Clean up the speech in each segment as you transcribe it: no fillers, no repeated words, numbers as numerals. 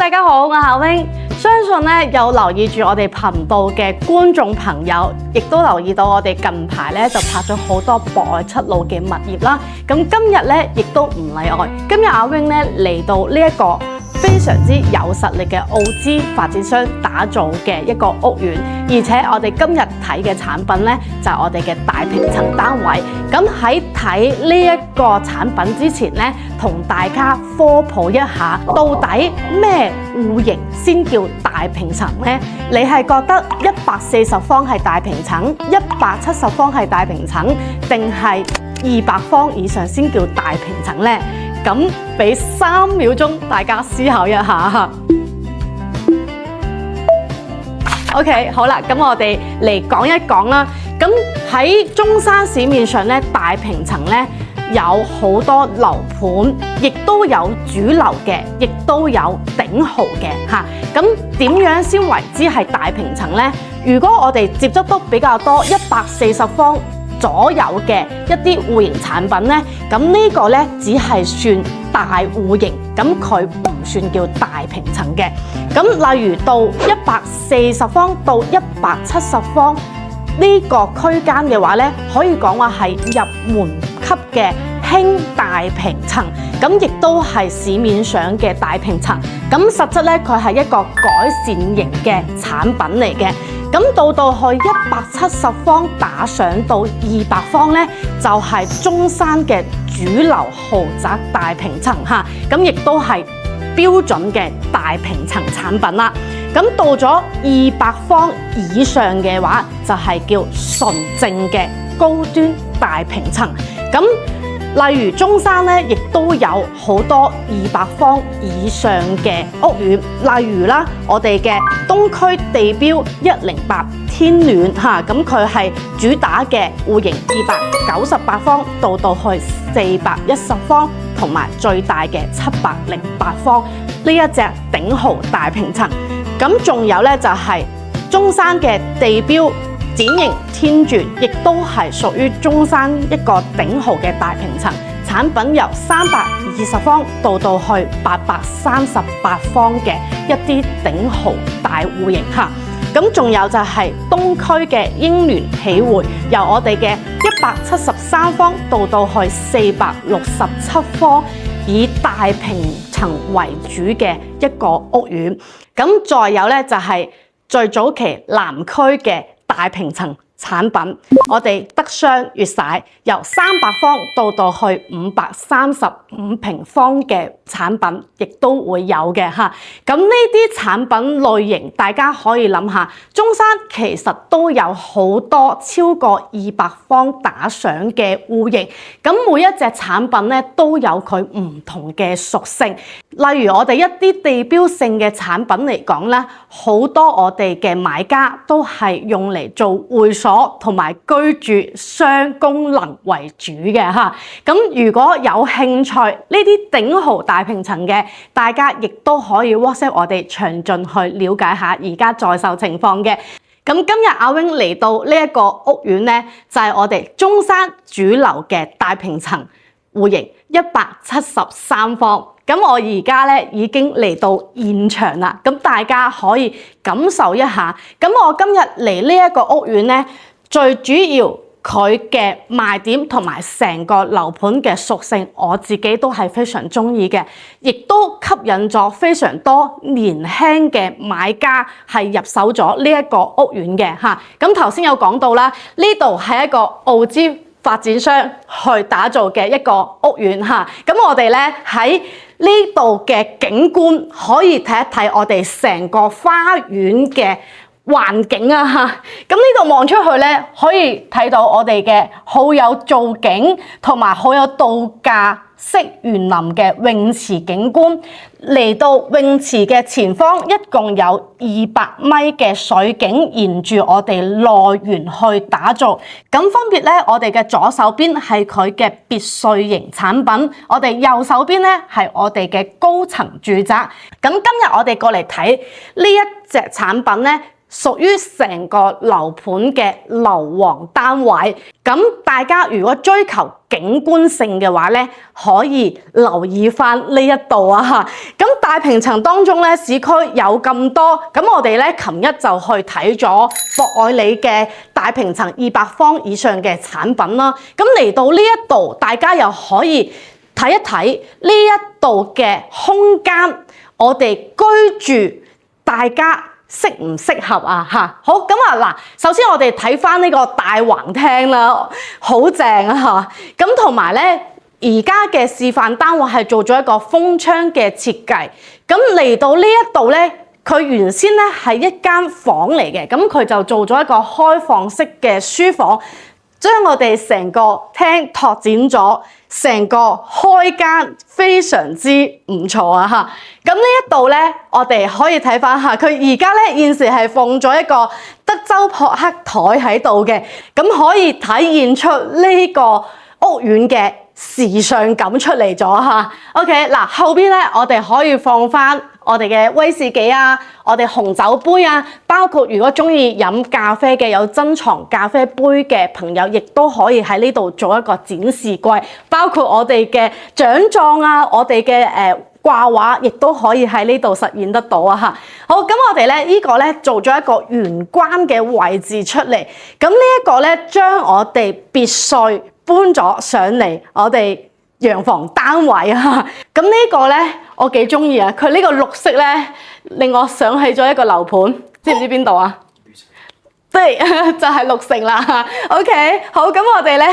大家好，我係阿 wing。相信咧有留意住我哋頻道嘅觀眾朋友，亦都留意到我哋近排咧就拍咗好多博愛七路嘅物業啦。咁今日咧亦都唔例外，今日阿 wing 咧嚟到呢一個非常之有實力嘅澳資發展商打造嘅一個屋苑，而且我哋今日睇嘅產品咧就係我哋嘅大平層單位。咁喺睇呢一個產品之前咧，同大家科普一下，到底咩戶型先叫大平層呢？你係覺得140方係大平層，170方係大平層，定係200方以上先叫大平層呢？咁俾3秒鐘大家思考一下。OK， 好啦，咁我哋嚟講一講啦。咁喺中山市面上咧，大平層咧有好多樓盤，亦都有主流嘅，亦都有頂豪嘅嚇。咁點樣先為之係大平層呢？如果我哋接觸得比較多140方左右嘅一啲戶型產品呢，咁呢個呢只係算大戶型，咁佢唔算叫大平層嘅。咁例如到140方到170方呢個區間嘅話呢，可以講話係入門級嘅輕大平層，咁亦都係市面上嘅大平層。咁實質呢，佢係一個改善型嘅產品嚟嘅。咁到去170方打上到200方呢，就係中山嘅主流豪宅大平層嚇，咁亦都係標準嘅大平層產品啦。咁到咗200方以上嘅話，就係叫純正嘅高端大平層。咁例如中山咧，亦都有好多200方以上嘅屋苑，例如啦，我哋嘅東區地標108天暖嚇，咁佢係主打嘅戶型298方到去410方，同埋最大嘅708方呢一隻頂豪大平層。咁仲有咧就係中山嘅地標展型天鑽，亦都係屬於中山一個頂豪嘅大平層，產品由320方到去838方嘅一啲頂豪大戶型嚇。咁仲有就係東區嘅英聯喜匯，由我哋嘅173方到去467方，以大平層為主嘅一個屋苑。咁再有咧就係最早期南區嘅大平層產品，我哋德商越璽由300方到去535平方嘅產品，亦都會有嘅嚇。咁呢啲產品類型，大家可以諗下，中山其實都有好多超過200方打上嘅戶型。咁每一隻產品咧都有佢唔同嘅屬性。例如我哋一啲地標性嘅產品嚟講咧，好多我哋嘅買家都係用嚟做會所同埋居住雙功能為主嘅嚇。咁如果有興趣呢啲頂豪大平層嘅，大家亦都可以 WhatsApp 我哋詳盡去了解下而家在售情況嘅。咁今日阿 wing 嚟到呢一個屋苑咧，就係我哋中山主流嘅大平層戶型173方。咁我而家咧已經嚟到現場啦，咁大家可以感受一下。咁我今日嚟呢一個屋苑咧，最主要佢嘅賣點同埋成個樓盤嘅屬性，我自己都係非常中意嘅，亦都吸引咗非常多年輕嘅買家係入手咗呢一個屋苑嘅嚇。咁頭先有講到啦，呢度係一個澳資發展商去打造嘅一個屋苑嚇。咁我哋咧喺呢度嘅景觀可以睇一睇我哋成個花園嘅環境啊嚇。咁呢度望出去咧，可以睇到我哋嘅好有造景同埋好有度假式園林嘅泳池景觀。嚟到泳池嘅前方，一共有200米嘅水景，沿住我哋內園去打造。咁分別咧，我哋嘅左手邊係佢嘅別墅型產品，我哋右手邊咧係我哋嘅高層住宅。咁今日我哋過嚟睇呢一隻產品咧，屬於成個樓盤嘅樓王單位。咁大家如果追求景觀性嘅話咧，可以留意翻呢一度啊。咁大平層當中咧，市區有咁多，咁我哋咧琴日就去睇咗博愛里嘅大平層200方以上嘅產品啦。咁嚟到呢一度，大家又可以睇一睇呢一度嘅空間，我哋居住大家適唔適合啊？好咁啊嗱，首先我哋睇翻呢個大橫廳啦，好正啊嚇！咁同埋咧，而家嘅示範單位係做咗一個風窗嘅設計。咁嚟到呢一度咧，佢原先咧係一間房嚟嘅，咁佢就做咗一個開放式嘅書房，將我哋成個廳拓展咗，成個開間非常之唔錯啊嚇！咁呢一度咧，我哋可以睇翻下，佢而家咧現時係放咗一個德州撲克台喺度嘅，咁可以體現出呢個屋苑嘅時尚感出嚟咗嚇。OK 嗱，後邊咧我哋可以放翻我哋嘅威士忌啊，我哋紅酒杯啊，包括如果中意飲咖啡嘅有珍藏咖啡杯嘅朋友，亦都可以喺呢度做一個展示櫃，包括我哋嘅獎狀啊，我哋嘅掛畫，亦都可以喺呢度實現得到啊嚇。好，咁我哋咧呢個咧做咗一個玄關嘅位置出嚟，咁呢一個咧將我哋別墅搬咗上嚟，我哋洋房單位啊，咁呢個咧我幾中意啊！佢呢個綠色咧令我想起咗一個樓盤，知唔知邊度啊？對，就係綠城啦。OK， 好，咁我哋咧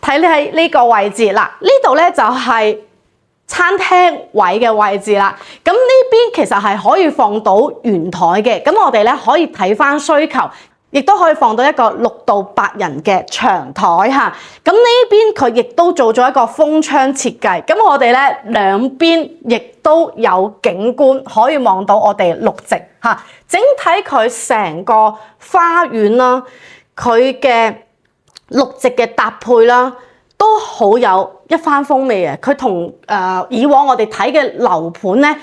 睇喺呢個位置啦，呢度咧就係餐廳位嘅位置啦。咁呢邊其實係可以放到圓台嘅，咁我哋咧可以睇翻需求。亦都可以放到一個6到8人嘅長台嚇，咁呢邊佢亦都做咗一個風窗設計，咁我哋咧兩邊亦都有景觀，可以望到我哋綠植嚇。整體佢成個花園啦，佢嘅綠植嘅搭配啦，都好有一番風味嘅。佢同以往我哋睇嘅樓盤咧，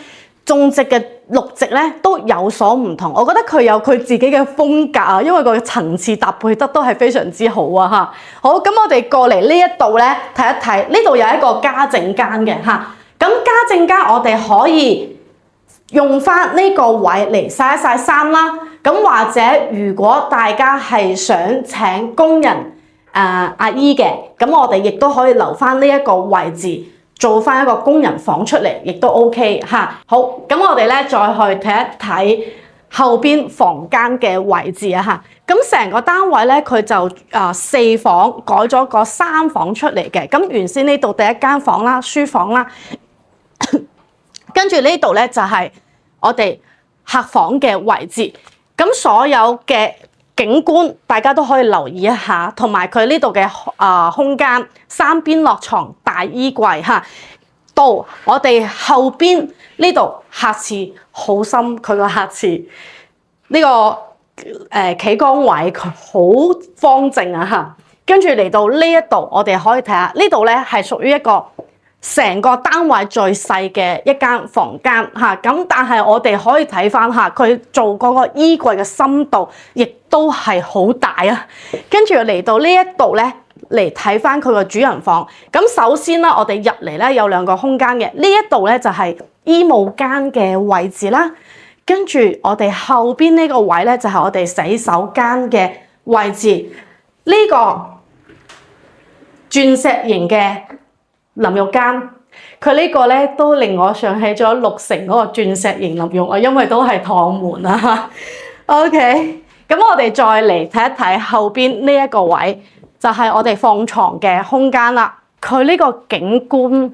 種植嘅綠植咧都有所唔同，我覺得佢有佢自己嘅風格啊，因為個層次搭配得都係非常之好啊嚇。好，咁我哋過嚟呢一度咧睇一睇，呢度有一個家政間嘅嚇。咁家政間我哋可以用翻呢個位嚟曬一曬衫啦。咁或者如果大家係想請工人阿姨嘅，咁我哋亦都可以留翻呢一個位置。做翻一個工人房出嚟，亦都 OK 嚇。好，咁我哋咧再去睇一睇後邊房間嘅位置啊嚇。咁成個單位咧，佢就4房改咗個3房出嚟嘅。咁原先呢度第一間房啦，書房啦，跟住呢度咧就係我哋客房嘅位置。咁所有嘅景觀大家都可以留意一下，同埋佢呢度嘅空間，3邊落床大衣櫃嚇，到我哋後邊呢度客廁好深，佢個客廁呢個企缸位佢好方正啊嚇，跟住嚟到呢一度我哋可以睇下，呢度咧係屬於一個成個單位最細嘅一間房間嚇，咁但係我哋可以睇翻下佢做嗰個衣櫃嘅深度，亦都係好大啊！跟住嚟到呢一度咧，嚟睇翻佢個主人房。咁首先啦，我哋入嚟咧有2個空間嘅，呢一度咧就係衣帽間嘅位置啦。跟住我哋後邊呢個位咧就係我哋洗手間嘅位置。呢個鑽石型嘅淋浴間，佢呢個咧都令我想起咗綠城嗰個鑽石型淋浴啊，因為都係趟門啊。OK， 咁我哋再嚟睇一睇後邊呢一個位，就係我哋放床嘅空間啦。佢呢個景觀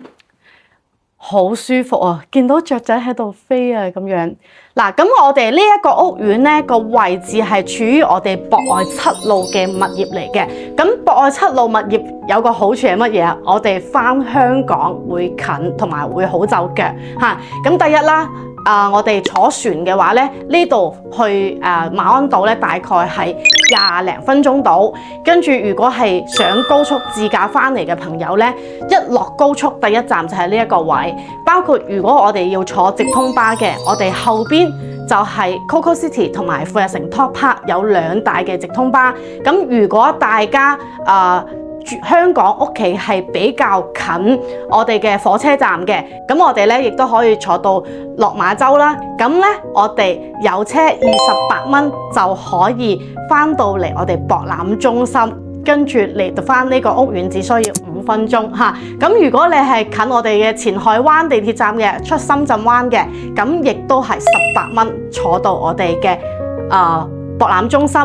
好舒服啊，見到雀仔喺度飛啊咁樣。嗱，咁我哋呢一個屋苑咧個位置係處於我哋博愛7路嘅物業嚟嘅。咁博愛7路物業有個好處係乜嘢啊？我哋返香港會近同埋會好就腳嚇。咁第一啦。我哋坐船嘅話咧，呢度去馬鞍島咧，大概係20零分鐘到。跟住如果係上高速自駕翻嚟嘅朋友咧，一落高速第一站就係呢一個位。包括如果我哋要坐直通巴嘅，我哋後邊就係 Coco City 同埋富日城 Top Park 有2大嘅直通巴。咁如果大家香港屋企係比較近我哋嘅火車站嘅，咁我哋咧亦都可以坐到落馬洲啦。咁咧我哋有車28蚊就可以翻到嚟我哋博覽中心，跟住嚟到翻呢個屋苑只需要5分鐘嚇。咁如果你係近我哋嘅前海灣地鐵站嘅，出深圳灣嘅，咁亦都係18蚊坐到我哋嘅博覽中心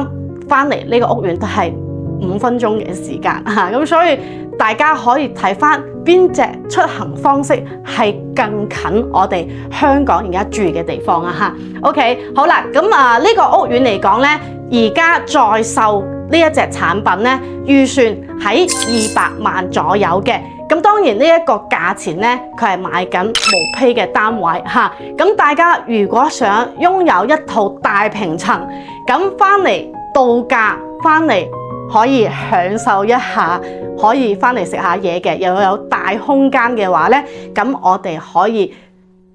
翻嚟呢個屋苑都係5分鐘嘅時間嚇。咁所以大家可以睇翻邊隻出行方式係更近我哋香港而家住嘅地方啊嚇。OK， 好啦，咁呢個屋苑嚟講咧，而家在售呢一隻產品咧，預算喺200萬左右嘅。咁當然呢一個價錢咧，佢係買緊毛坯嘅單位嚇。咁大家如果想擁有一套大平層，咁翻嚟度假，翻嚟可以享受一下，可以翻嚟食下嘢嘅，又有大空間嘅話咧，咁我哋可以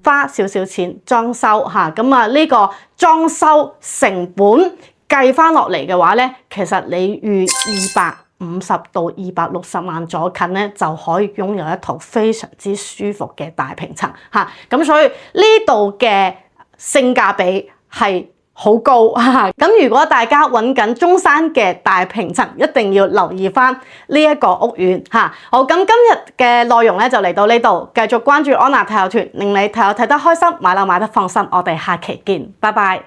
花少少錢裝修嚇。咁呢個裝修成本計翻落嚟嘅話咧，其實你預250到260萬左近咧，就可以擁有一套非常之舒服嘅大平層嚇。咁所以呢度嘅性價比係好高嚇。咁如果大家揾緊中山嘅大平層，一定要留意翻呢一個屋苑嚇。好，咁今日嘅內容咧就嚟到呢度，繼續關注安娜睇樓團，令你睇樓睇得開心，買樓買得放心。我哋下期見，拜拜。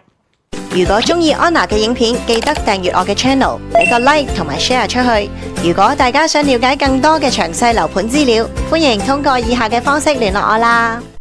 如果鍾意安娜嘅影片，記得訂閱我嘅 channel， 俾個 like 同埋 share 出去。如果大家想了解更多嘅詳細樓盤資料，歡迎通過以下嘅方式聯絡我啦。